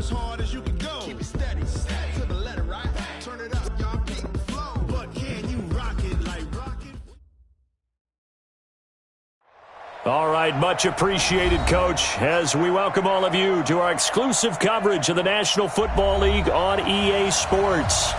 as hard as you can go. Keep it steady, to the letter, right? Turn it up, y'all keep the flow. But can you rock it like rocket? All right, much appreciated, Coach, as we welcome all of you to our exclusive coverage of the National Football League on EA Sports.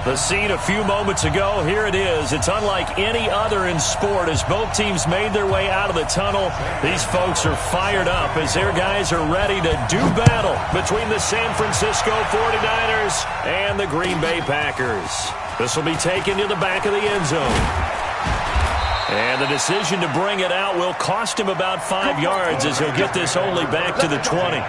The scene a few moments ago, here it is. It's unlike any other in sport as both teams made their way out of the tunnel. These folks are fired up as their guys are ready to do battle between the San Francisco 49ers and the Green Bay Packers. This will be taken to the back of the end zone. And the decision to bring it out will cost him about 5 yards as he'll get this only back to the 20.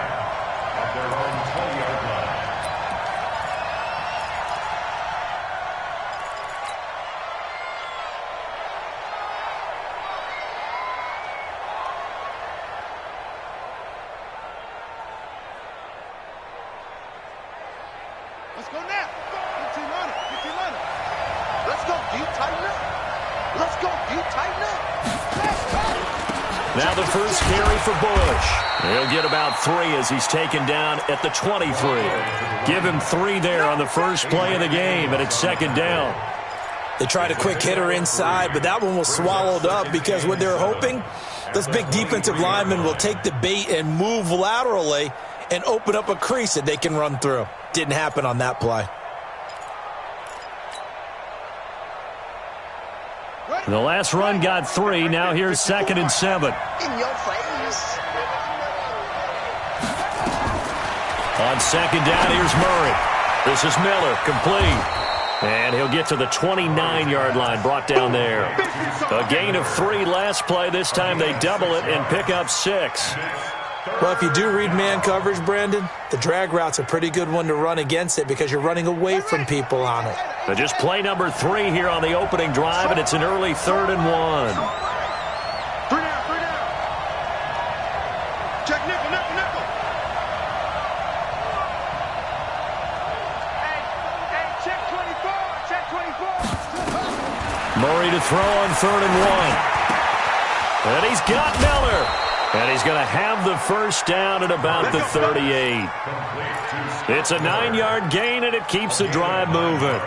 Let's go now. 15 on it. 15 on it. Let's go. Deep, tighten up. Let's go. Deep, tighten up. Now the first carry for Bush. He'll get about 3 as he's taken down at the 23. Give him 3 there on the first play of the game, and it's second down. They tried a quick hitter inside, but that one was swallowed up because what they're hoping, those big defensive linemen will take the bait and move laterally and open up a crease that they can run through. Didn't happen on that play. The last run got 3. Now here's 2nd and 7. In your face. On second down, here's Murray. This is Miller, complete. And he'll get to the 29-yard line, brought down there. A gain of 3 last play. This time they double it and pick up 6. Well, if you do read man coverage, Brandon, the drag route's a pretty good one to run against it because you're running away from people on it. But just play number 3 here on the opening drive, and it's an early 3rd and 1. 3 down, 3 down. Check nickel, nickel, nickel. Hey, check 24, check 24. Murray to throw on 3rd and 1. And he's got Miller. And he's going to have the first down at about the 38. It's a 9-yard gain, and it keeps the drive moving.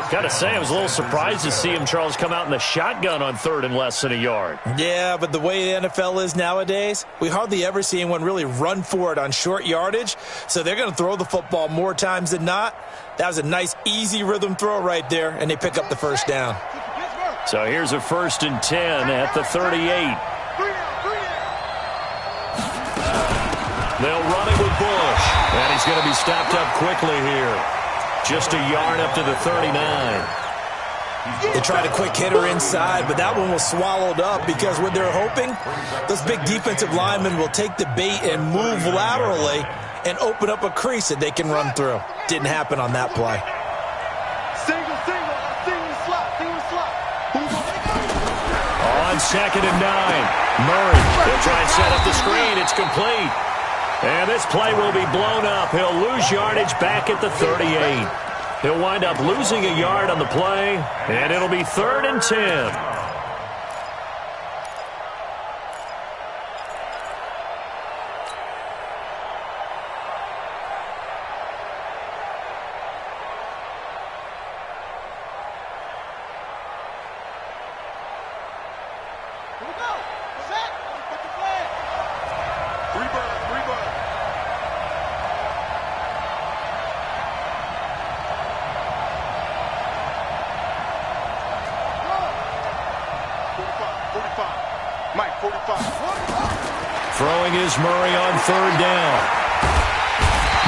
Got to say, I was a little surprised to see him, Charles, come out in the shotgun on 3rd and less than a yard. Yeah, but the way the NFL is nowadays, we hardly ever see anyone really run for it on short yardage, so they're going to throw the football more times than not. That was a nice, easy rhythm throw right there, and they pick up the first down. So here's a 1st and 10 at the 38. They'll run it with Bush, and he's going to be stopped up quickly here. Just a yard up to the 39. They tried a quick hitter inside, but that one was swallowed up because what they're hoping, those big defensive linemen will take the bait and move laterally and open up a crease that they can run through. Didn't happen on that play. Single, slot. On 2nd and 9, Murray will try and set up the screen. It's complete. And this play will be blown up. He'll lose yardage back at the 38. He'll wind up losing a yard on the play, and it'll be 3rd and 10. Here we go. Set. Put the flag. 3 birds. Mike, 45. Throwing is Murray on 3rd down.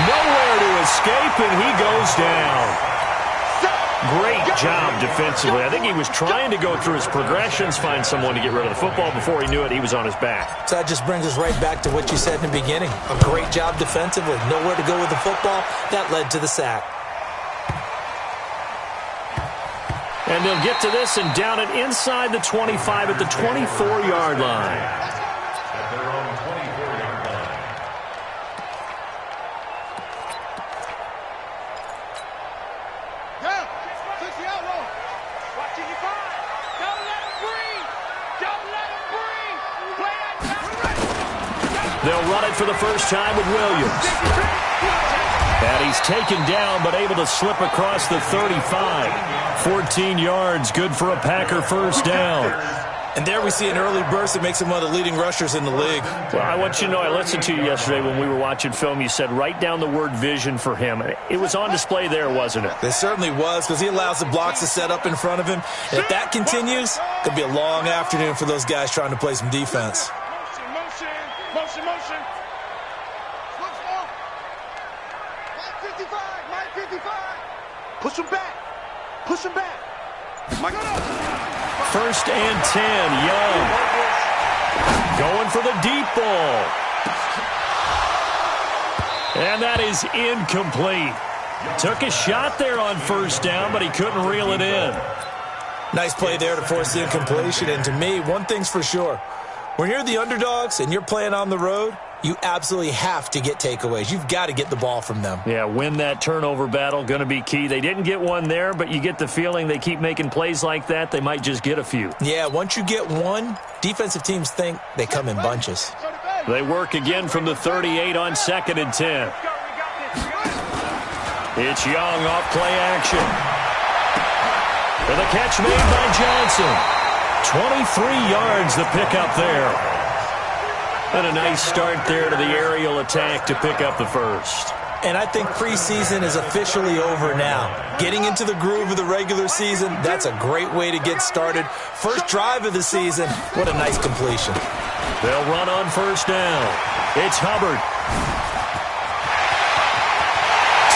Nowhere to escape, and he goes down. Great job defensively. I think he was trying to go through his progressions, find someone to get rid of the football. Before he knew it, he was on his back. So that just brings us right back to what you said in the beginning. A great job defensively. Nowhere to go with the football. That led to the sack. And they'll get to this and down it inside the 25 at the 24-yard line. They'll run it for the first time with Williams. he's taken down but able to slip across the 35. 14 yards, good for a Packer first down. And there we see an early burst that makes him one of the leading rushers in the league. Well, I want you to know, I listened to you yesterday when we were watching film. You said write down the word vision for him. It was on display there, wasn't it? It certainly was, because he allows the blocks to set up in front of him. And if that continues, it could be a long afternoon for those guys trying to play some defense. Motion. 55. Push him back. First and 10, Young. Going for the deep ball. And that is incomplete. Took a shot there on first down, but he couldn't reel it in. Nice play there to force the incompletion. And to me, one thing's for sure. When you're the underdogs and you're playing on the road, you absolutely have to get takeaways. You've got to get the ball from them. Yeah, win that turnover battle, going to be key. They didn't get one there, but you get the feeling they keep making plays like that, they might just get a few. Yeah, once you get one, defensive teams think they come in bunches. They work again from the 38 on 2nd and 10. It's Young off play action. For the catch made by Johnson. 23 yards the pickup there. And a nice start there to the aerial attack to pick up the first. And I think preseason is officially over now. Getting into the groove of the regular season, that's a great way to get started. First drive of the season, what a nice completion. They'll run on first down. It's Hubbard.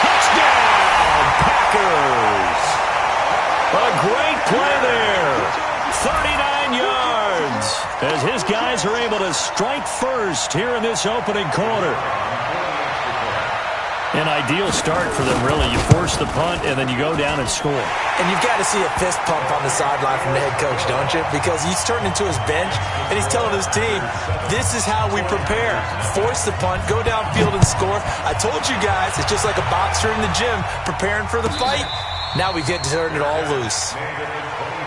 Touchdown, Packers. A great play there. 39 yards as his guys are able to strike first here in this opening quarter. An ideal start for them, really. You force the punt, and then you go down and score. And you've got to see a fist pump on the sideline from the head coach, don't you? Because he's turned into his bench, and he's telling his team, this is how we prepare. Force the punt, go downfield and score. I told you guys, it's just like a boxer in the gym preparing for the fight. Now we get to turn it all loose.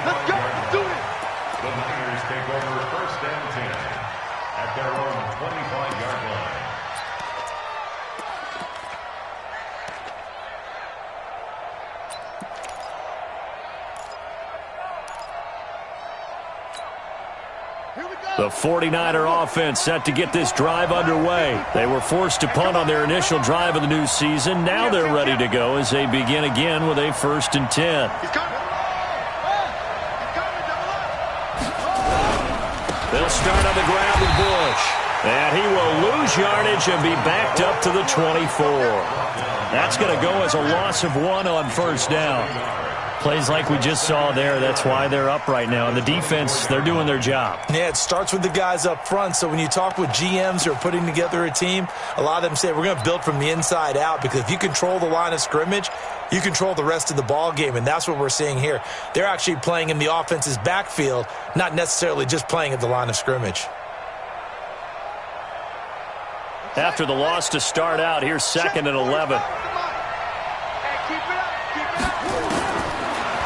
Let's go. Do it. The Niners take over first and 10 at their own 25-yard line. The 49er offense set to get this drive underway. They were forced to punt on their initial drive of the new season. Now they're ready to go as they begin again with a 1st and 10. They'll start on the ground with Bush. And he will lose yardage and be backed up to the 24. That's going to go as a loss of 1 on first down. Plays like we just saw there, that's why they're up right now. And the defense, they're doing their job. Yeah, it starts with the guys up front. So when you talk with GMs who are putting together a team, a lot of them say we're going to build from the inside out, because if you control the line of scrimmage, you control the rest of the ball game, and that's what we're seeing here. They're actually playing in the offense's backfield, not necessarily just playing at the line of scrimmage. After the loss to start out, here's 2nd and 11.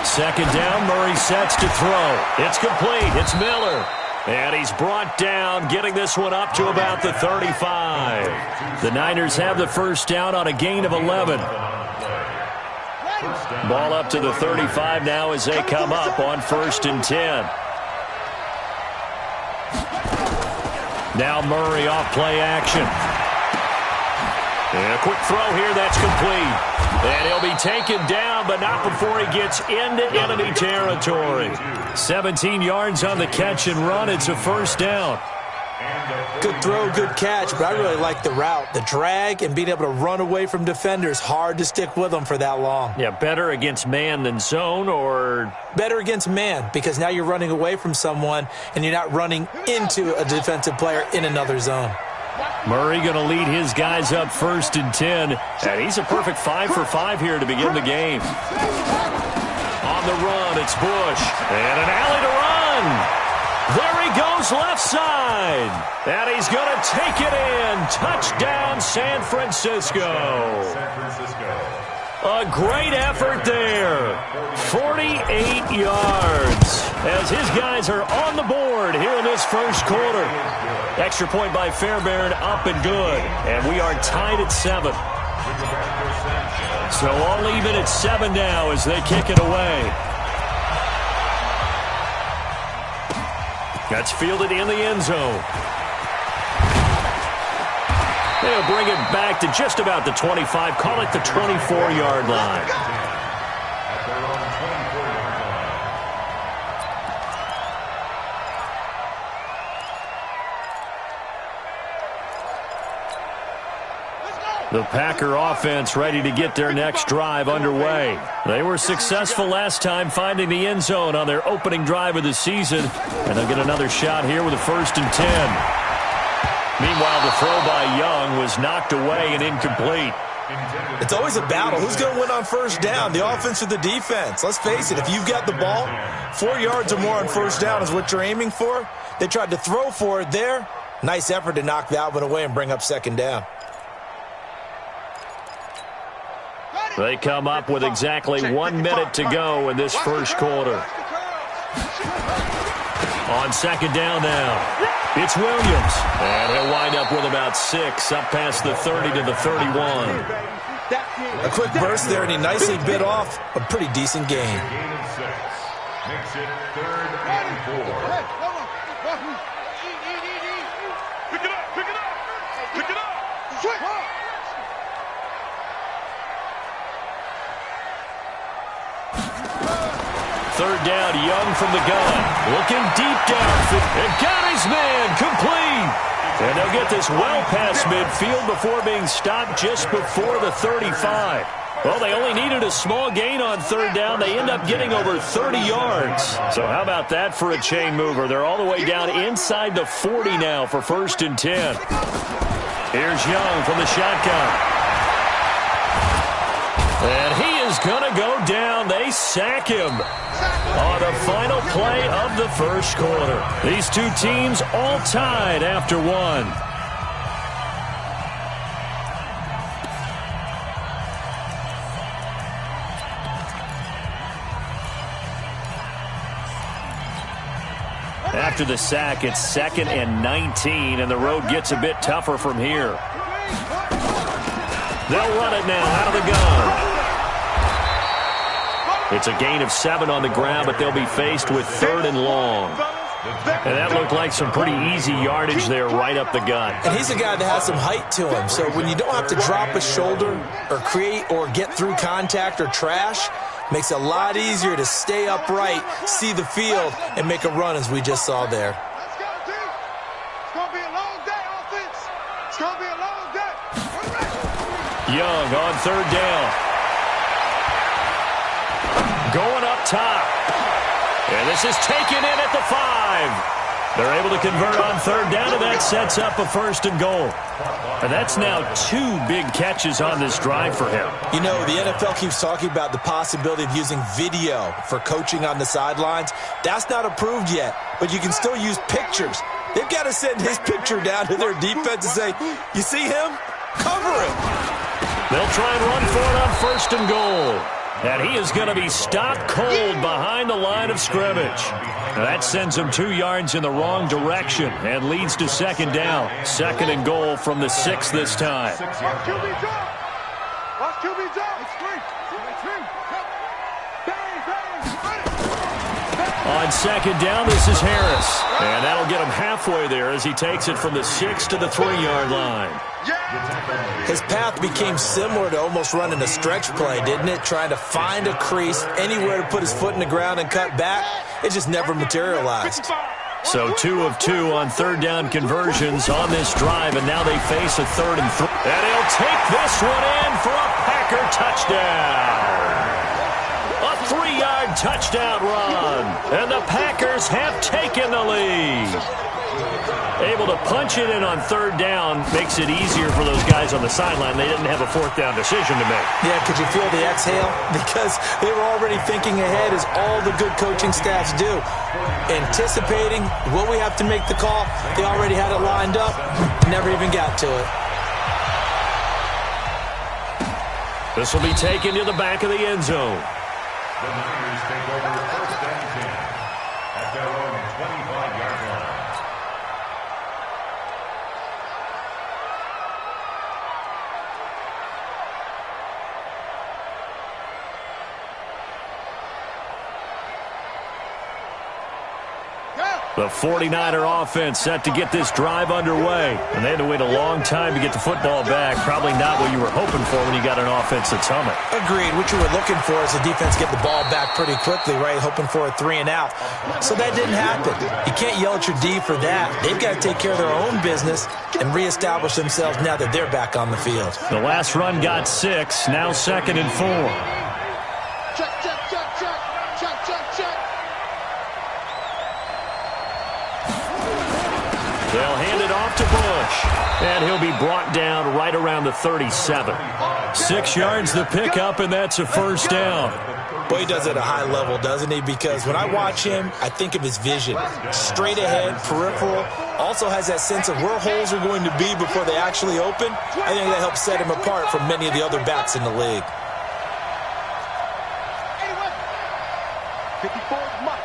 Second down, Murray sets to throw. It's complete. It's Miller. And he's brought down, getting this one up to about the 35. The Niners have the first down on a gain of 11. Ball up to the 35 now as they come up on 1st and 10. Now Murray off play action. And a quick throw here, that's complete. And he'll be taken down, but not before he gets into enemy territory. 17 yards on the catch and run. It's a first down. Good throw, good catch, but I really like the route. The drag and being able to run away from defenders, hard to stick with them for that long. Yeah, better against man than zone, or? Better against man, because now you're running away from someone and you're not running into a defensive player in another zone. Murray going to lead his guys up 1st and 10. And he's a perfect 5 for 5 here to begin the game. On the run, it's Bush. And an alley to run. There he goes left side. And he's going to take it in. Touchdown, San Francisco. A great effort there. 48 yards as his guys are on the board here in this first quarter. Extra point by Fairbairn, up and good. And we are tied at 7. So all even at 7 now as they kick it away. That's fielded in the end zone. They'll bring it back to just about the 25. Call it the 24-yard line. The Packer offense ready to get their next drive underway. They were successful last time finding the end zone on their opening drive of the season, and they'll get another shot here with a 1st and 10. Meanwhile, the throw by Young was knocked away and incomplete. It's always a battle. Who's going to win on 1st down, the offense or the defense? Let's face it, if you've got the ball, 4 yards or more on 1st down is what you're aiming for. They tried to throw for it there. Nice effort to knock that one away and bring up 2nd down. They come up with exactly 1 minute to go in this first quarter. On 2nd down now, it's Williams. And he'll wind up with about 6, up past the 30 to the 31. A quick burst there, and he nicely bit off a pretty decent gain. Gain of 6. Makes it 3rd and 4. Pick it up, pick it up, pick it up. Third down, Young from the gun. Looking deep downfield. And got his man complete. And they'll get this well past midfield before being stopped just before the 35. Well, they only needed a small gain on 3rd down. They end up getting over 30 yards. So how about that for a chain mover? They're all the way down inside the 40 now for 1st and 10. Here's Young from the shotgun. And he is going to go down. They sack him on the final play of the first quarter. These two teams all tied after 1. After the sack, it's 2nd and 19, and the road gets a bit tougher from here. They'll run it now out of the gun. It's a gain of 7 on the ground, but they'll be faced with 3rd and long. And that looked like some pretty easy yardage there right up the gut. And he's a guy that has some height to him, so when you don't have to drop a shoulder or create or get through contact or trash, makes it a lot easier to stay upright, see the field, and make a run as we just saw there. Let's go, team. It's going to be a long day, offense. It's going to be a long day. Young on 3rd down. Going up top. And this is taken in at the 5. They're able to convert on 3rd down, and that sets up a 1st and goal. And that's now 2 big catches on this drive for him. You know, the NFL keeps talking about the possibility of using video for coaching on the sidelines. That's not approved yet, but you can still use pictures. They've got to send his picture down to their defense and say, you see him? Cover him. They'll try and run for it on 1st and goal. And he is going to be stopped cold behind the line of scrimmage. That sends him 2 yards in the wrong direction and leads to 2nd down. 2nd and goal from the 6 this time. Watch QB drop. Watch QB drop. It's free. On 2nd down, this is Harris. And that'll get him halfway there as he takes it from the 6 to the 3-yard line. His path became similar to almost running a stretch play, didn't it? Trying to find a crease, anywhere to put his foot in the ground and cut back. It just never materialized. So 2 of 2 on 3rd down conversions on this drive, and now they face a 3rd and 3. And he'll take this one in for a Packer touchdown. A 3-yard touchdown run, and the Packers have taken the lead. Able to punch it in on 3rd down makes it easier for those guys on the sideline. They didn't have a 4th down decision to make. Yeah, could you feel the exhale? Because they were already thinking ahead, as all the good coaching staffs do. Anticipating, will we have to make the call? They already had it lined up, never even got to it. This will be taken to the back of the end zone. The Niners take over 1st and 10 at their own 25-yard line. The 49er offense set to get this drive underway. And they had to wait a long time to get the football back. Probably not what you were hoping for when you got an offense that's humming. Agreed. What you were looking for is the defense get the ball back pretty quickly, right? Hoping for a 3 and out. So that didn't happen. You can't yell at your D for that. They've got to take care of their own business and reestablish themselves now that they're back on the field. The last run got 6. Now 2nd and 4. Check, check, check, check, check, check, check. They'll hand it off to Bush. And he'll be brought down right around the 37. 6 yards the pickup, and that's a first down. Boy, he does it at a high level, doesn't he? Because when I watch him, I think of his vision. Straight ahead, peripheral. Also has that sense of where holes are going to be before they actually open. I think that helps set him apart from many of the other backs in the league. 54's Mike.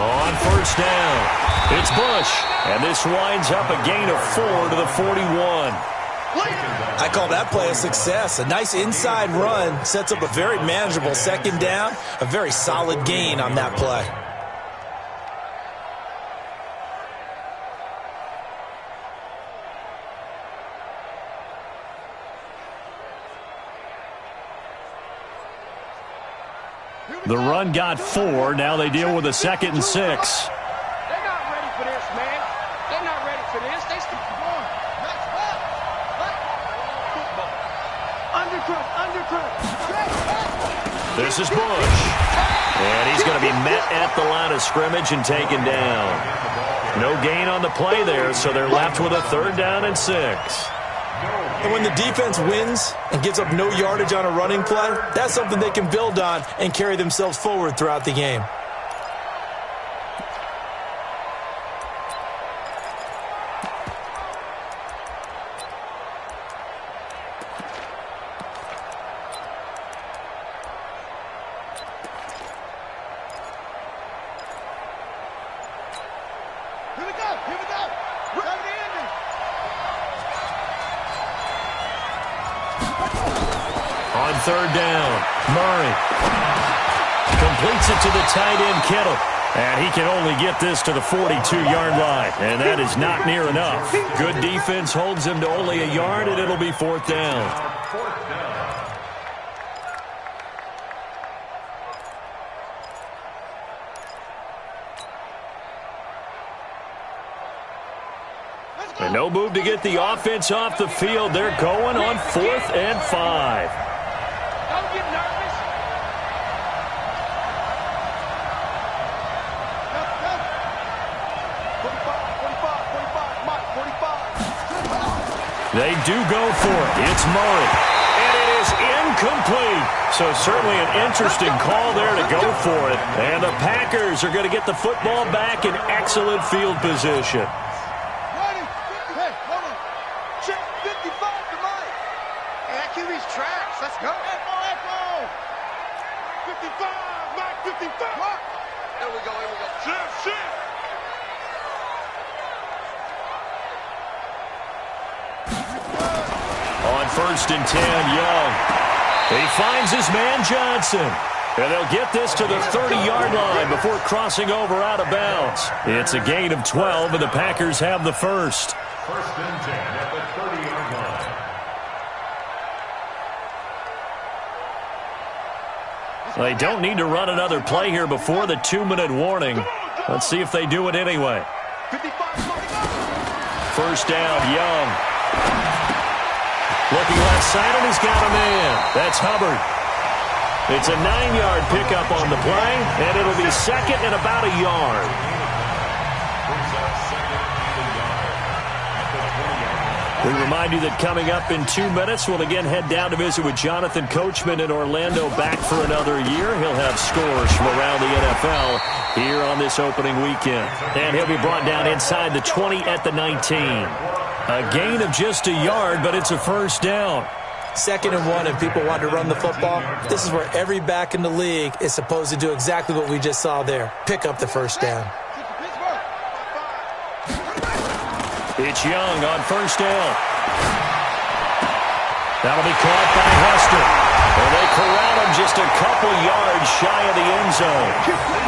On first down, it's Bush. And this winds up a gain of 4 to the 41. I call that play a success. A nice inside run sets up a very manageable 2nd down. A very solid gain on that play. The run got 4. Now they deal with a 2nd and 6. They're not ready for this, man. They're not ready for this. They still going. Next ball. Undercut. This is Bush. And he's going to be met at the line of scrimmage and taken down. No gain on the play there, so they're left with a 3rd down and 6. And when the defense wins and gives up no yardage on a running play, that's something they can build on and carry themselves forward throughout the game. Here we go. We're at the ending. On 3rd down, Murray completes it to the tight end, Kittle. And he can only get this to the 42-yard line. And that is not near enough. Good defense holds him to only a yard, and it'll be 4th down. And no move to get the offense off the field. They're going on 4th and 5. Don't get nervous. Mike, 45. They do go for it. It's Murray. And it is incomplete. So certainly an interesting call there to go for it. And the Packers are going to get the football back in excellent field position. Ready? Hey, hold on. Check 55 to Mike. Hey, that QB's trash. Let's go. Echo. 55. Mike, 55. Mike. Here we go. Shift. On 1st and 10, Young. He finds his man Johnson. And they'll get this to the 30-yard line before crossing over out of bounds. It's a gain of 12, and the Packers have the first. 1st and 10 at the 30-yard line. They don't need to run another play here before the 2-minute warning. Let's see if they do it anyway. 1st down, Young. Looking left side, and he's got a man. That's Hubbard. It's a 9-yard pickup on the play, and it'll be 2nd and about a yard. We remind you that coming up in 2 minutes, we'll again head down to visit with Jonathan Coachman in Orlando, back for another year. He'll have scores from around the NFL here on this opening weekend. And he'll be brought down inside the 20 at the 19. A gain of just a yard, but it's a first down. 2nd and 1, and people want to run the football. This is where every back in the league is supposed to do exactly what we just saw there. Pick up the first down. It's Young on 1st down. That'll be caught by Hester. And they corral him just a couple yards shy of the end zone.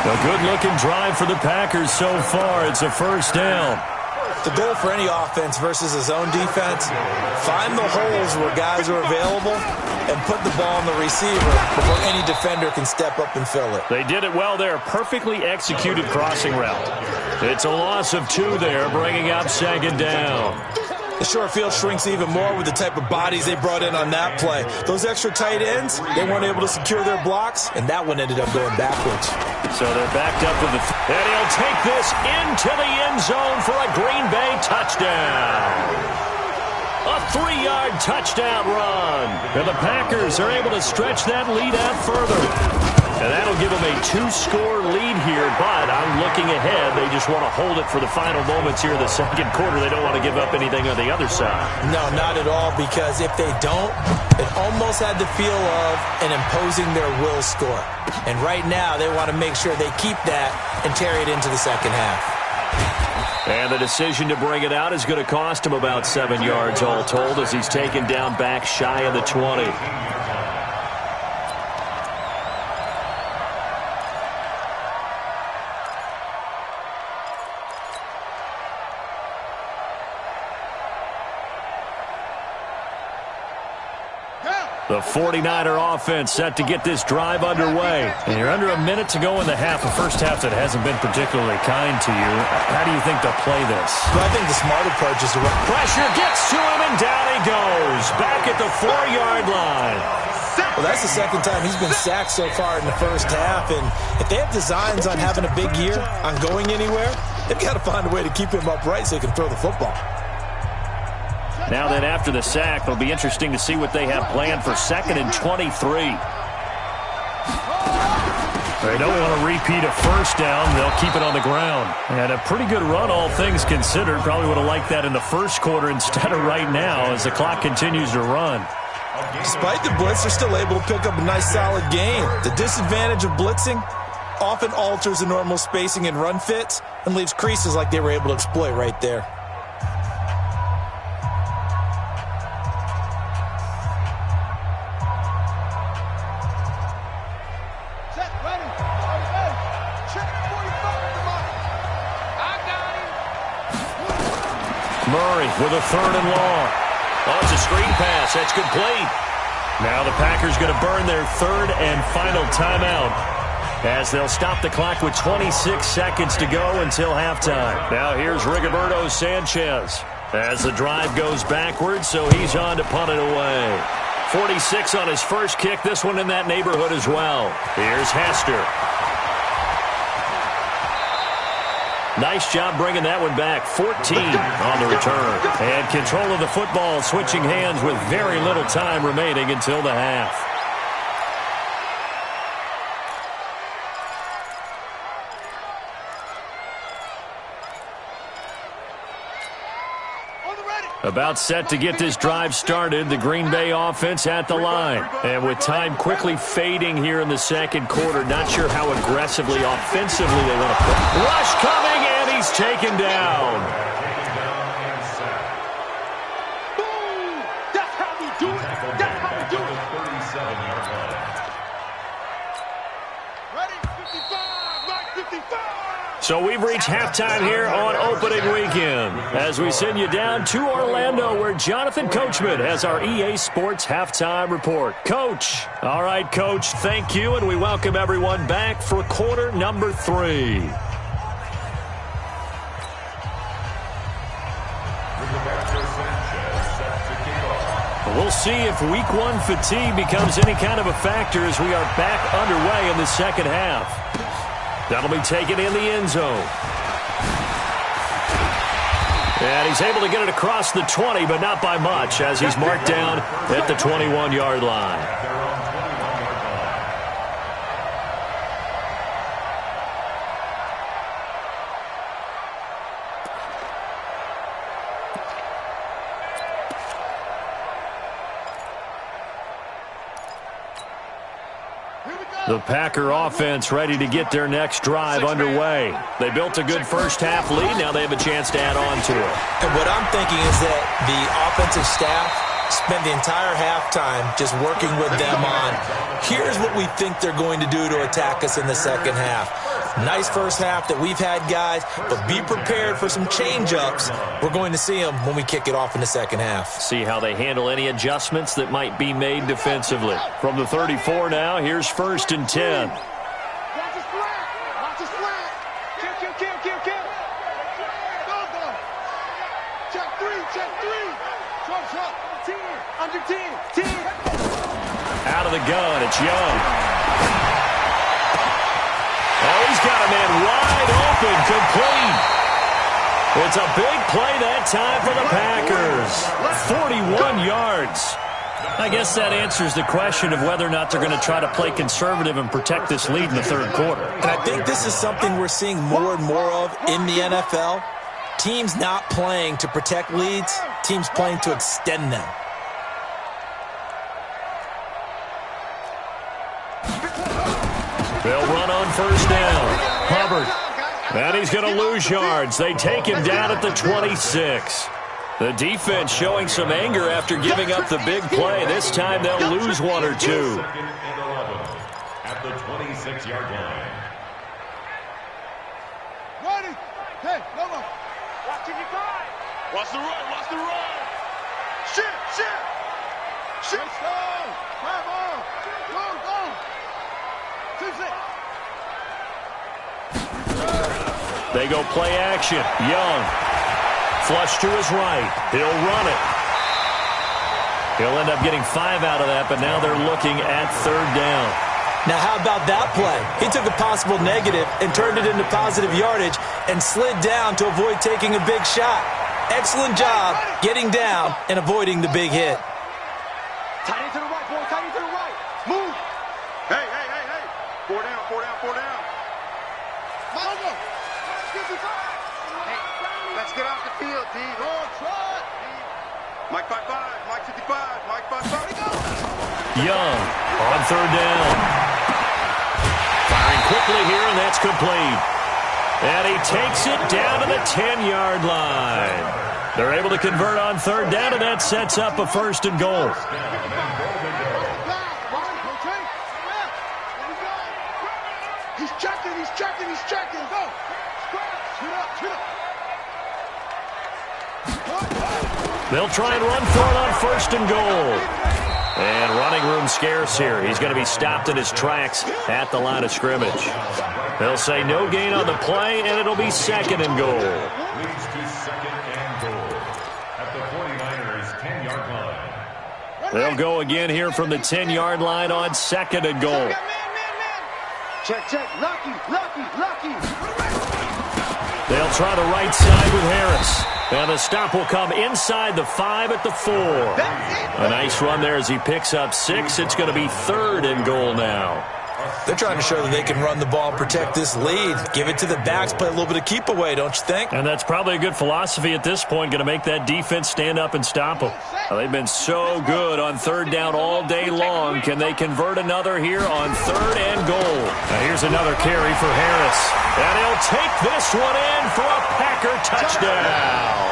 A good-looking drive for the Packers so far. It's a first down. The goal for any offense versus a zone defense, find the holes where guys are available and put the ball on the receiver before any defender can step up and fill it. They did it well there. Perfectly executed crossing route. It's a loss of 2 there, bringing up second down. The short field shrinks even more with the type of bodies they brought in on that play. Those extra tight ends, they weren't able to secure their blocks, and that one ended up going backwards. So they're backed up with and he'll take this into the end zone for a Green Bay touchdown. A 3-yard touchdown run. And the Packers are able to stretch that lead out further. And that'll give them a 2-score lead here, but I'm looking ahead. They just want to hold it for the final moments here in the second quarter. They don't want to give up anything on the other side. No, not at all, because if they don't, it almost had the feel of an imposing their will score. And right now, they want to make sure they keep that and carry it into the second half. And the decision to bring it out is going to cost him about 7 yards all told as he's taken down back shy of the 20. The 49er offense set to get this drive underway. And you're under a minute to go in the half, a first half that hasn't been particularly kind to you. How do you think they'll play this? Well, I think the smart approach is to run. Pressure gets to him, and down he goes. Back at the 4-yard line. Well, that's the second time he's been sacked so far in the first half. And if they have designs on having a big year, on going anywhere, they've got to find a way to keep him upright so he can throw the football. Now then, after the sack, it'll be interesting to see what they have planned for 2nd and 23. They don't want to repeat a first down. They'll keep it on the ground. And a pretty good run, all things considered. Probably would have liked that in the first quarter instead of right now as the clock continues to run. Despite the blitz, they're still able to pick up a nice, solid gain. The disadvantage of blitzing often alters the normal spacing and run fits and leaves creases like they were able to exploit right there. Murray with a 3rd and long. Oh, it's a screen pass. That's complete. Now the Packers going to burn their 3rd and final timeout as they'll stop the clock with 26 seconds to go until halftime. Now here's Rigoberto Sanchez as the drive goes backwards, so he's on to punt it away. 46 on his first kick. This one in that neighborhood as well. Here's Hester. Nice job bringing that one back. 14 on the return. And control of the football switching hands with very little time remaining until the half. About set to get this drive started, the Green Bay offense at the line. And with time quickly fading here in the second quarter, not sure how aggressively, offensively they want to play. Rush coming, and he's taken down. Boom! That's how we do it. That's how we do it. 37-yard line. Ready? 55! Mike, 55! So we've reached halftime here on opening weekend as we send you down to Orlando where Jonathan Coachman has our EA Sports halftime report. Coach. All right, Coach, thank you, and we welcome everyone back for quarter number 3. We'll see if week 1 fatigue becomes any kind of a factor as we are back underway in the second half. That'll be taken in the end zone. And he's able to get it across the 20, but not by much, as he's marked down at the 21-yard line. The Packer offense ready to get their next drive underway. They built a good first half lead. Now they have a chance to add on to it. And what I'm thinking is that the offensive staff Spend the entire halftime just working with them on, here's what we think they're going to do to attack us in the second half. Nice first half that we've had, guys, but be prepared for some change-ups. We're going to see them when we kick it off in the second half. See how they handle any adjustments that might be made defensively. From the 34 now, here's 1st and 10. Watch his flat. Watch his flat. Kill. Go. Check three. Short. 10. Under 10. Out of the gun, it's Young. Oh, he's got a man wide open, complete. It's a big play that time for the Packers. 41 yards. I guess that answers the question of whether or not they're going to try to play conservative and protect this lead in the third quarter. And I think this is something we're seeing more and more of in the NFL. Teams not playing to protect leads, teams playing to extend them. They'll run on 1st down. Hubbard. And he's going to lose yards. They take him down at the 26. The defense showing some anger after giving up the big play. This time they'll lose 1 or 2. 2nd and 11 at the 26-yard line. Ready. Hey, no. Watch it, you guys. Watch the run. Shit. Go. Come on. Go. 2-6. They go play action. Young. Flush to his right. He'll run it. He'll end up getting 5 out of that, but now they're looking at 3rd down. Now, how about that play? He took a possible negative and turned it into positive yardage and slid down to avoid taking a big shot. Excellent job getting down and avoiding the big hit. Tight end to the right, boy. Tight end to the right. Move. Hey. 4 down. Mongo. Hey, let's get off the field, D. Mike 55. Mike 55. Mike 55. Young on 3rd down. Firing quickly here, and that's complete. And he takes it down to the 10-yard line. They're able to convert on 3rd down, and that sets up a 1st and goal. He's checking. Go. They'll try and run for it on 1st and goal. And running room scarce here. He's going to be stopped in his tracks at the line of scrimmage. They'll say no gain on the play, and it'll be 2nd and goal. Leads to 2nd and goal at the 49ers' 10-yard line. They'll go again here from the 10-yard line on 2nd and goal. Check. Lucky. They'll try the right side with Harris. And the stop will come inside the 5 at the 4. A nice run there as he picks up 6. It's going to be 3rd and goal now. They're trying to show that they can run the ball and protect this lead. Give it to the backs, play a little bit of keep away, don't you think? And that's probably a good philosophy at this point, going to make that defense stand up and stop them. Well, they've been so good on 3rd down all day long. Can they convert another here on 3rd and goal? Now here's another carry for Harris. And he'll take this one in for a Packer touchdown.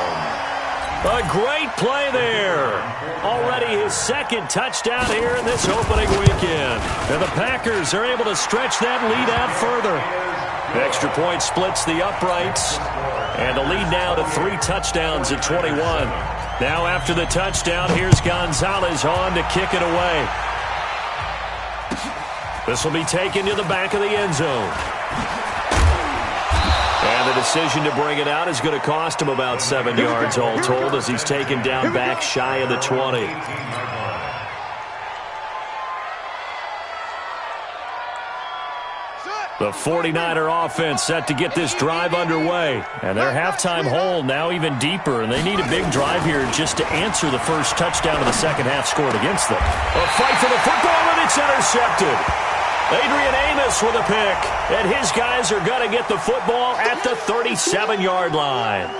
A great play there. Already his 2nd touchdown here in this opening weekend. And the Packers are able to stretch that lead out further. Extra point splits the uprights. And the lead now to 3 touchdowns at 21. Now after the touchdown, here's Gonzalez on to kick it away. This will be taken to the back of the end zone. And the decision to bring it out is going to cost him about 7 yards all told as he's taken down back shy of the 20. The 49er offense set to get this drive underway. And their halftime hole now even deeper, and they need a big drive here just to answer the first touchdown of the second half scored against them. A fight for the football, and it's intercepted. Adrian Amos with a pick, and his guys are going to get the football at the 37-yard line.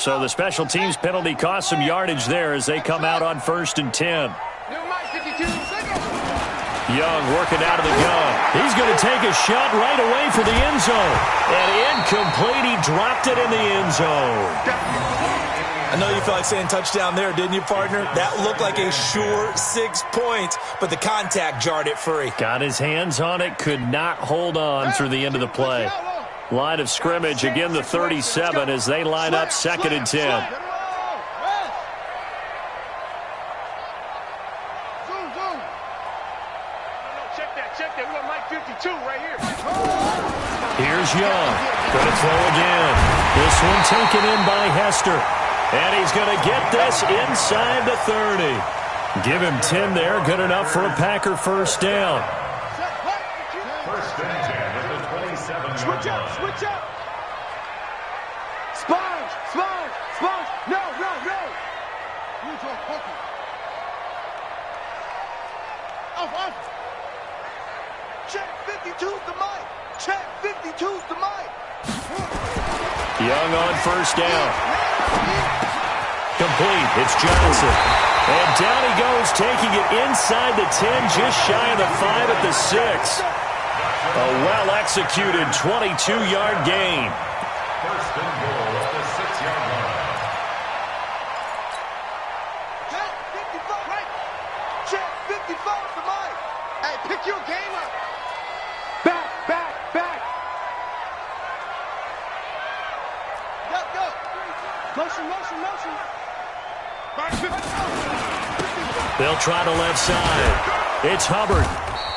So the special teams penalty cost some yardage there as they come out on 1st and 10. Young working out of the gun. He's going to take a shot right away for the end zone. And incomplete. He dropped it in the end zone. I know you felt like saying touchdown there, didn't you, partner? That looked like a sure 6 points, but the contact jarred it free. Got his hands on it, could not hold on through the end of the play. Line of scrimmage, again the 37 as they line up 2nd and 10. Here's Young. Going to throw again. This one taken in by Hester. And he's going to get this inside the 30. Give him 10 there. Good enough for a Packer first down. First and 10 at the 27-yard Switch up, line. switch up. Sponge, sponge, sponge. No, no, no. Off. Check 52's the mic. Check 52's the mic. Young on first down. Complete. It's Johnson. And down he goes, taking it inside the 10, just shy of the 5 at the 6. A well-executed 22-yard gain. First and goal at the 6-yard line. Check 55, right. Check 55's the mic. Hey, pick your game up. Back. Go. Motion. They'll try to left side. It's Hubbard.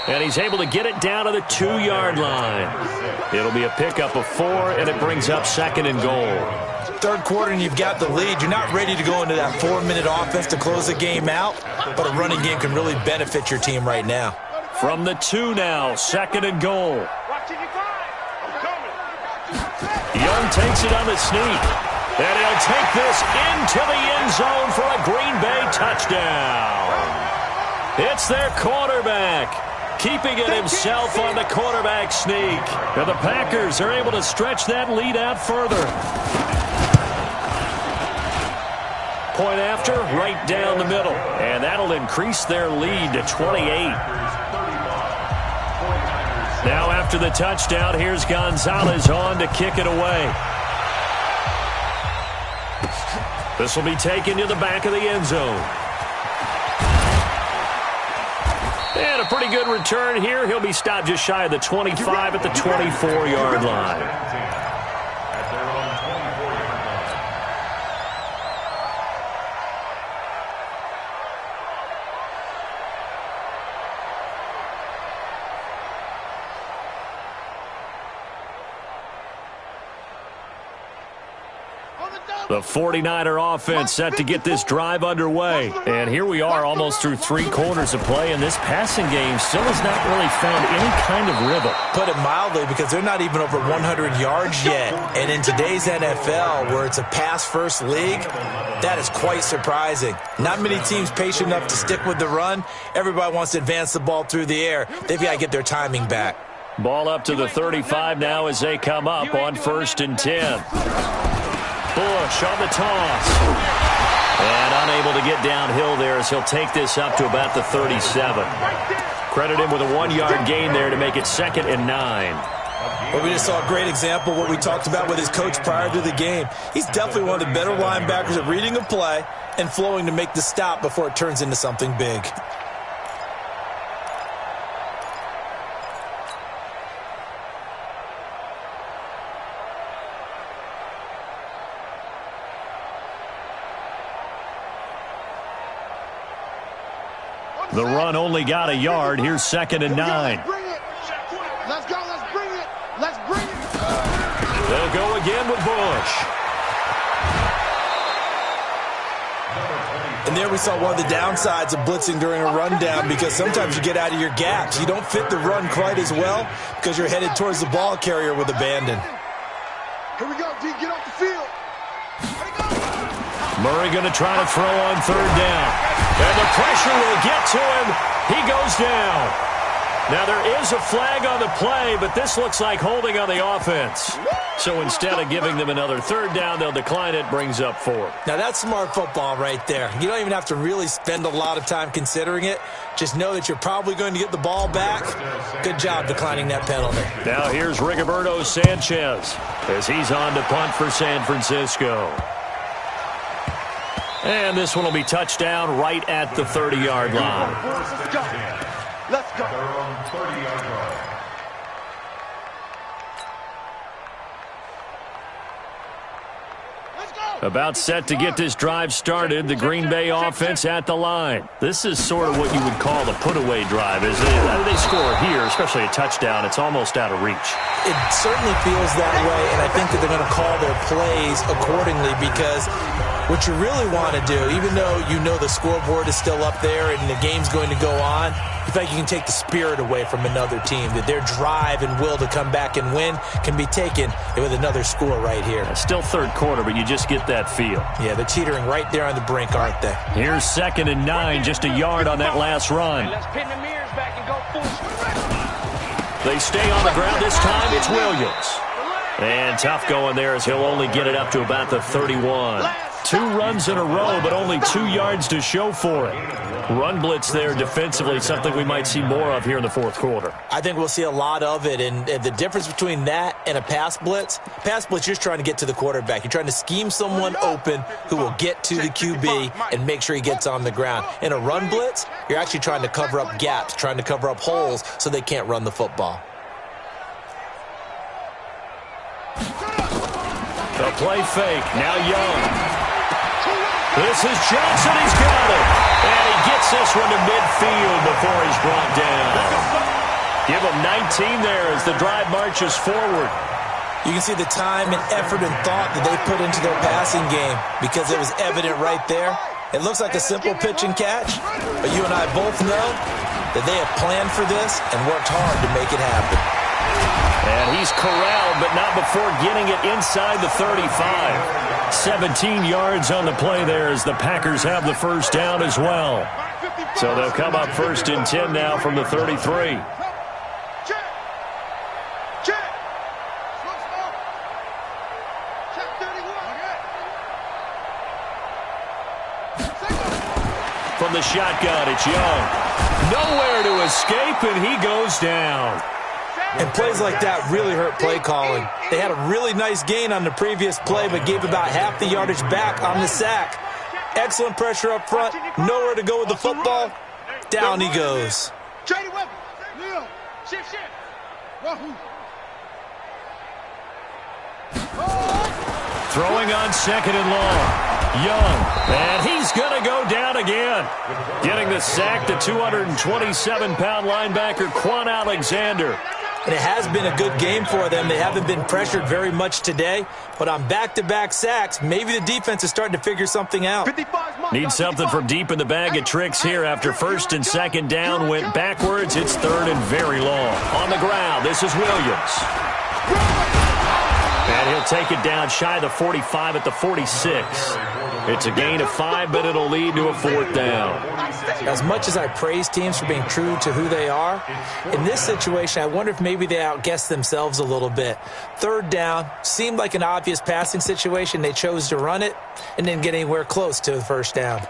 And he's able to get it down to the 2-yard line. It'll be a pickup of 4, and it brings up 2nd and goal. Third quarter and you've got the lead. You're not ready to go into that 4-minute offense to close the game out, but a running game can really benefit your team right now. From the 2 now, 2nd and goal. Young takes it on the sneak. And he'll take this into the end zone for a Green Bay touchdown. It's their quarterback, keeping it himself on the quarterback sneak. And the Packers are able to stretch that lead out further. Point after, right down the middle. And that'll increase their lead to 28. Now after the touchdown, here's Gonzalez on to kick it away. This will be taken to the back of the end zone. And a pretty good return here. He'll be stopped just shy of the 25 at the 24-yard line. At their own 24-yard line. The 49er offense set to get this drive underway. And here we are almost through 3 quarters of play, and this passing game still has not really found any kind of rhythm. Put it mildly, because they're not even over 100 yards yet. And in today's NFL, where it's a pass-first league, that is quite surprising. Not many teams patient enough to stick with the run. Everybody wants to advance the ball through the air. They've got to get their timing back. Ball up to the 35 now as they come up on 1st and 10. Bush on the toss. And unable to get downhill there as he'll take this up to about the 37. Credit him with a 1-yard gain there to make it 2nd and 9. Well, we just saw a great example of what we talked about with his coach prior to the game. He's definitely one of the better linebackers at reading a play and flowing to make the stop before it turns into something big. The run only got a yard. Here's 2nd and 9. Let's go. Let's bring it. Let's bring it. They'll go again with Bush. And there we saw one of the downsides of blitzing during a rundown, because sometimes you get out of your gaps. You don't fit the run quite as well because you're headed towards the ball carrier with abandon. Here we go, D. Get off the field. Murray going to try to throw on 3rd down. And the pressure will get to him. He goes down. Now, there is a flag on the play, but this looks like holding on the offense. So instead of giving them another third down, they'll decline it, brings up 4. Now, that's smart football right there. You don't even have to really spend a lot of time considering it. Just know that you're probably going to get the ball back. Good job declining that penalty. Now here's Rigoberto Sanchez as he's on to punt for San Francisco. And this one will be touchdown right at the 30-yard line. Let's go. Let's go. Their own 30-yard line. About set to get this drive started, the Green Bay offense at the line. This is sort of what you would call the put-away drive, isn't it? They score here, especially a touchdown. It's almost out of reach. It certainly feels that way, and I think that they're going to call their plays accordingly because what you really want to do, even though you know the scoreboard is still up there and the game's going to go on, you think you can take the spirit away from another team, that their drive and will to come back and win can be taken with another score right here. Still third quarter, but you just get that feel. Yeah, they're teetering right there on the brink, aren't they? Here's 2nd and 9, just a yard on that last run. Let's pin the mirrors back and go full sprint. They stay on the ground this time. It's Williams. And tough going there as he'll only get it up to about the 31. 2 runs in a row, but only 2 yards to show for it. Run blitz there defensively, something we might see more of here in the fourth quarter. I think we'll see a lot of it, and the difference between that and a pass blitz, you're just trying to get to the quarterback. You're trying to scheme someone open who will get to the QB and make sure he gets on the ground. In a run blitz, you're actually trying to cover up gaps, trying to cover up holes so they can't run the football. The play fake, now Young. This is Johnson, he's got it. And he gets this one to midfield before he's brought down. Give him 19 there as the drive marches forward. You can see the time and effort and thought that they put into their passing game because it was evident right there. It looks like a simple pitch and catch, but you and I both know that they have planned for this and worked hard to make it happen. And he's corralled, but not before getting it inside the 35. 17 yards on the play there as the Packers have the first down as well. So they'll come up 1st and 10 now from the 33. From the shotgun, it's Young. Nowhere to escape, and he goes down. And plays like that really hurt play calling. They had a really nice gain on the previous play, but gave about half the yardage back on the sack. Excellent pressure up front. Nowhere to go with the football. Down he goes. Throwing on 2nd and long. Young. And he's going to go down again. Getting the sack, the 227-pound linebacker, Quan Alexander. And it has been a good game for them. They haven't been pressured very much today, but on back-to-back sacks, maybe the defense is starting to figure something out. Need something from deep in the bag of tricks here after 1st and 2nd down. Went backwards. It's 3rd and very long. On the ground, this is Williams. And he'll take it down shy of the 45 at the 46. It's a gain of 5, but it'll lead to a 4th down. As much as I praise teams for being true to who they are, in this situation, I wonder if maybe they outguessed themselves a little bit. 3rd down seemed like an obvious passing situation. They chose to run it and didn't get anywhere close to the 1st down.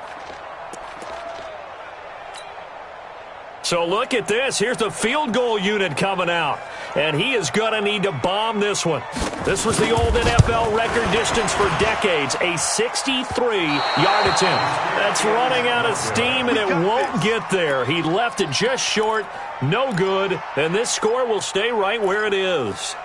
So look at this. Here's the field goal unit coming out. And he is going to need to bomb this one. This was the old NFL record distance for decades, a 63-yard attempt. That's running out of steam, and it won't get there. He left it just short, no good, and this score will stay right where it is.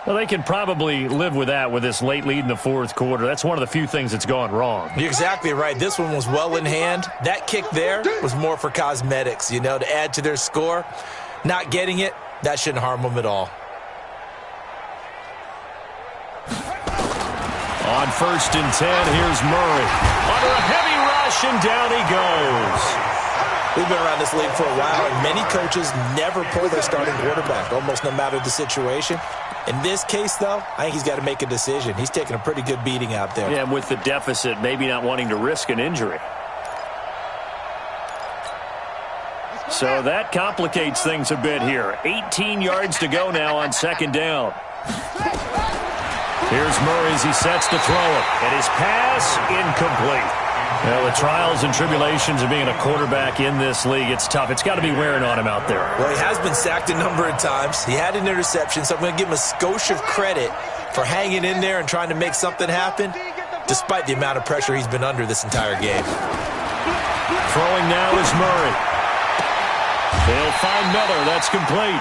Well, they can probably live with that with this late lead in the 4th quarter. That's one of the few things that's gone wrong. You're exactly right. This one was well in hand. That kick there was more for cosmetics, to add to their score. Not getting it, that shouldn't harm them at all. On 1st and 10, here's Murray. Under a heavy rush, and down he goes. We've been around this league for a while, and many coaches never pull their starting quarterback, almost no matter the situation. In this case, though, I think he's got to make a decision. He's taking a pretty good beating out there. Yeah, with the deficit, maybe not wanting to risk an injury. So that complicates things a bit here. 18 yards to go now on second down. Here's Murray as he sets to throw it. And his pass incomplete. Well, the trials and tribulations of being a quarterback in this league, it's tough. It's got to be wearing on him out there. Well, he has been sacked a number of times. He had an interception, so I'm going to give him a skosh of credit for hanging in there and trying to make something happen, despite the amount of pressure he's been under this entire game. Throwing now is Murray. They'll find Miller. That's complete.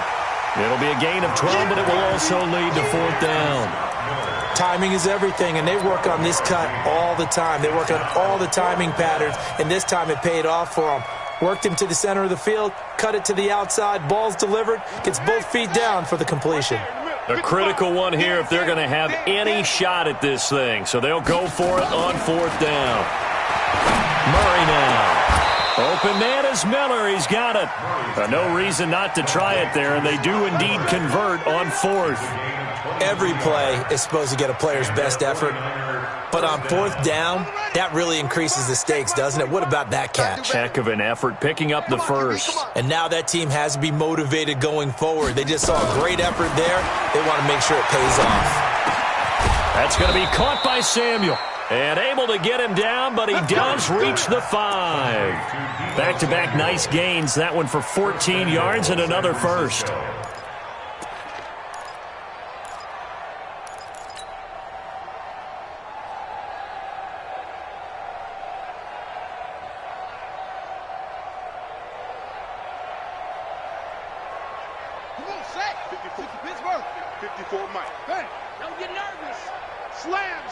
It'll be a gain of 12, but it will also lead to fourth down. Timing is everything, and they work on this cut all the time. They work on all the timing patterns, and this time it paid off for them. Worked him to the center of the field, cut it to the outside, ball's delivered, gets both feet down for the completion. A critical one here if they're going to have any shot at this thing. So they'll go for it on fourth down. Murray now. Open man is Miller. He's got it. No reason not to try it there, and they do indeed convert on fourth. Every play is supposed to get a player's best effort, but on fourth down, that really increases the stakes, doesn't it? What about that catch? Heck of an effort, picking up the first. And now that team has to be motivated going forward. They just saw a great effort there. They want to make sure it pays off. That's going to be caught by Samuel. And able to get him down, but he does reach the 5. Back-to-back nice gains. That one for 14 yards and another first. Come on, Shaq. 54 Pittsburgh. 54 Mike. Hey, don't get nervous. Slam.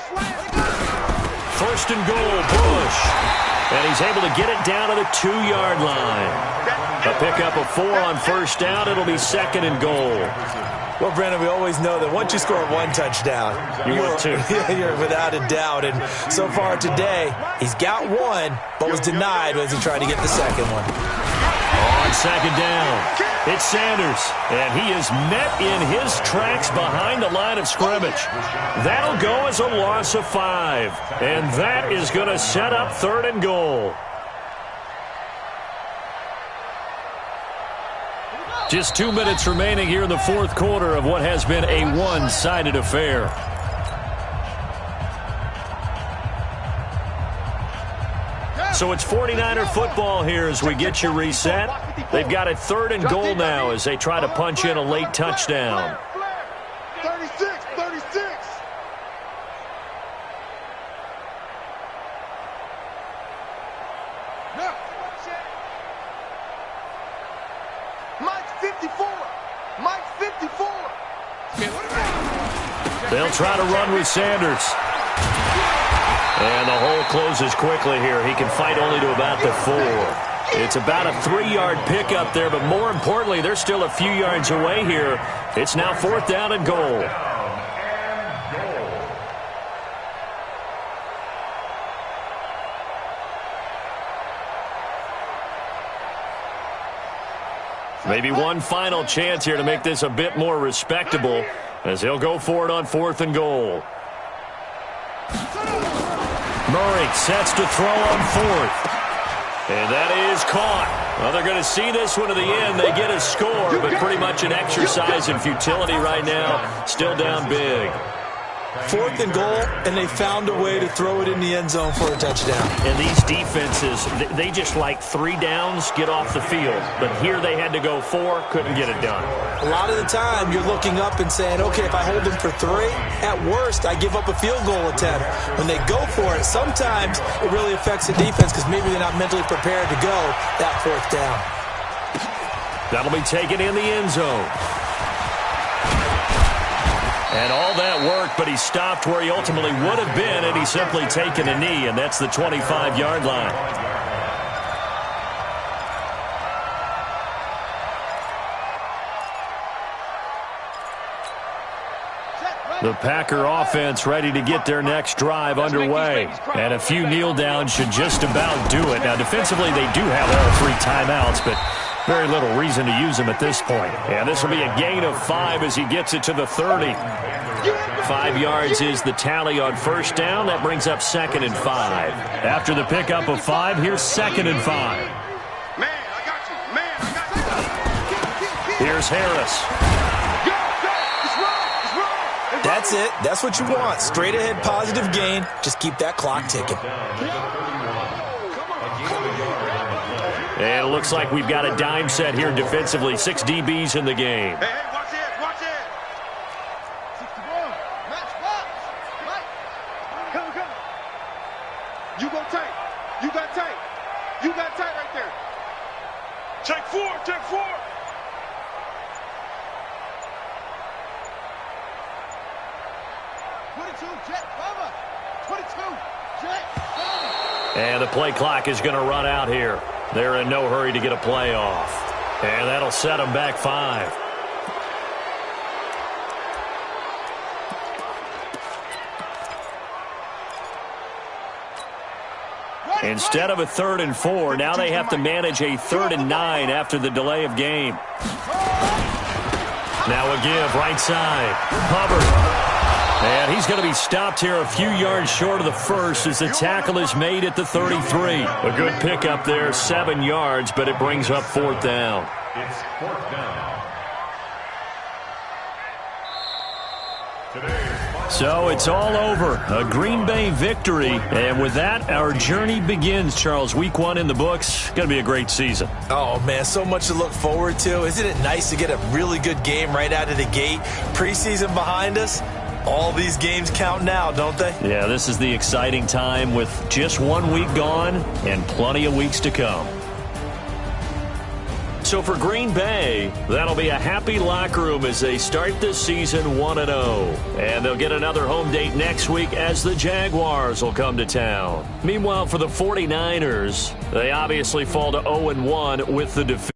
First and goal, Bush. And he's able to get it down to the 2-yard line. A pickup of 4 on first down. It'll be second and goal. Well, Brandon, we always know that once you score one touchdown, you're without a doubt. And so far today, he's got one, but was denied as he tried to get the second one. On second down, it's Sanders, and he is met in his tracks behind the line of scrimmage. That'll go as a loss of 5, and that is going to set up third and goal. Just 2 minutes remaining here in the fourth quarter of what has been a one-sided affair. So it's 49er football here as we get you reset. They've got it third and goal now as they try to punch in a late touchdown. 36. Mike's 54. They'll try to run with Sanders. And the hole closes quickly here. He can fight only to about the 4. It's about a 3-yard pickup there, but more importantly, they're still a few yards away here. It's now fourth down and goal. Maybe one final chance here to make this a bit more respectable as he'll go for it on fourth and goal. Murray sets to throw on fourth. And that is caught. Well, they're going to see this one to the end. They get a score, but pretty much an exercise in futility right now. Still down big. Fourth and goal, and they found a way to throw it in the end zone for a touchdown. And these defenses, they just like 3 downs, get off the field. But here they had to go 4, couldn't get it done. A lot of the time, you're looking up and saying, okay, if I hold them for 3, at worst, I give up a field goal attempt. When they go for it, sometimes it really affects the defense because maybe they're not mentally prepared to go that fourth down. That'll be taken in the end zone. And all that work, but he stopped where he ultimately would have been, and he's simply taken a knee, and that's the 25-yard line. The Packer offense ready to get their next drive underway. And a few kneel downs should just about do it. Now, defensively, they do have all 3 timeouts, but very little reason to use them at this point. And this will be a gain of 5 as he gets it to the 30. 5 yards is the tally on first down. That brings up second and 5. After the pickup of 5, here's second and 5. Man, I got you. Man. Here's Harris. Go, go. It's run. That's it. That's what you want. Straight ahead positive gain. Just keep that clock ticking. And it looks like we've got a dime set here defensively. 6 DBs in the game. Hey, hey, watch it, watch it. 61. Match box. Right. Come. You go tight. You got tight. You got tight right there. Check 4, check 4. Jet cover. 22. Jet cover. And the play clock is going to run out here. They're in no hurry to get a play off. And that'll set them back 5. Instead of a 3rd and 4, now they have to manage a 3rd and 9 after the delay of game. Now a give, right side. Hubbard. And he's going to be stopped here a few yards short of the first as the tackle is made at the 33. A good pickup there, 7 yards, but it brings up 4th down. It's 4th down. So it's all over. A Green Bay victory. And with that, our journey begins, Charles. Week 1 in the books. Going to be a great season. Oh, man, so much to look forward to. Isn't it nice to get a really good game right out of the gate? Preseason behind us. All these games count now, don't they? Yeah, this is the exciting time with just 1 week gone and plenty of weeks to come. So for Green Bay, that'll be a happy locker room as they start this season 1-0. And they'll get another home date next week as the Jaguars will come to town. Meanwhile, for the 49ers, they obviously fall to 0-1 with the defeat.